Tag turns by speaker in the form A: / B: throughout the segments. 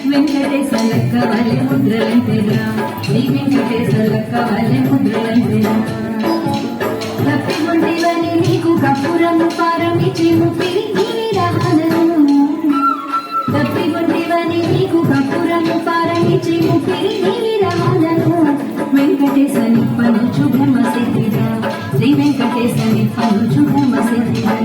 A: వెంకటేశ్వర ముద్రలంటేరా శ్రీ వెంకటేశ్వర ముద్రలంటేరా తప్పి ఉంటేవని నీకు కపురము పారమిచి ముప్పిరి నీరాహనను తప్పి ఉంటేవని నీకు కపురము పారమిచి ముప్పిరి నీరాహనను వెంకటేశ్వరి పను శుభమ సిద్ధిరా శ్రీ వెంకటేశ్వరి పను శుభమ సిద్ధిరా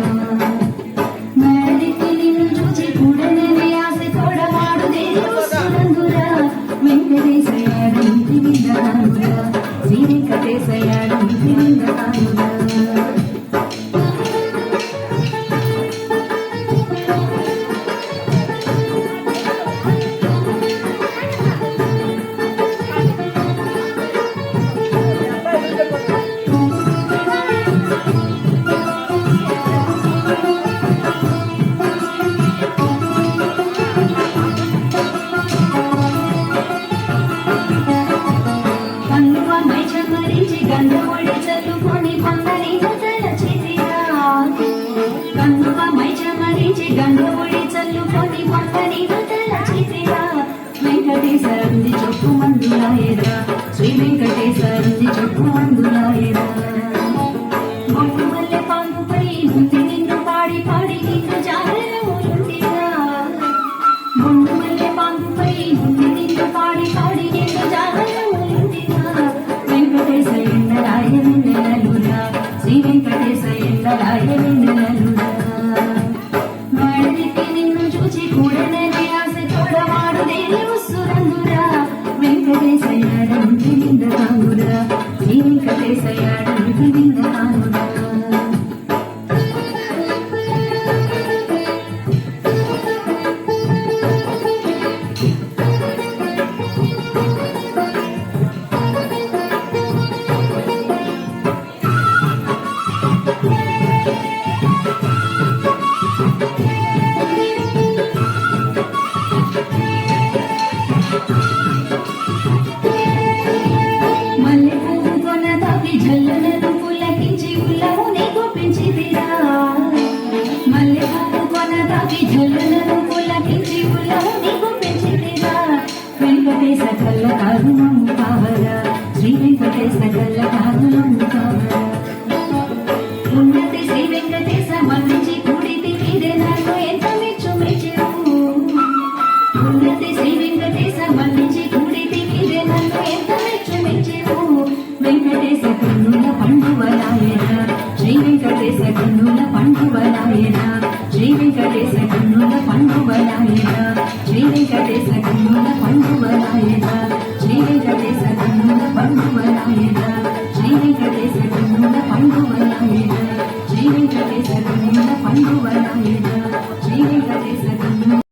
A: వెంకటేశ్వరుని చొప్పు మందులాయరా శ్రీ వెంకటేశ్వరుని చొప్పు మందులాయరా బొట్టు మల్లె పాంపుపై ముందు నిన్ను పాడి పాడి నిన్ను జాగరముంటిరా బొట్టు మల్లె పాంపుపై ముందు నిన్ను పాడి పాడి నిన్ను జాగరముంటిరా వెంకటేశ్వర ఎండరాయ వెన్నెలలురా శ్రీ వెంకటేశ్వర ఎండరాయ వెన్నెలలురా వాడికి నిన్ను చూచి కూడననే ఆశ తోడవాడు దేని వస్తురందురా వెంకటేశయ్యాడు నింద కానురా శ్రీ వెంకటేశయ్యాడు నింద కానురా వెంకటేశ కళ్ళ కాదు కావరా శ్రీ వెంకటేశ కళ్ళ కాదు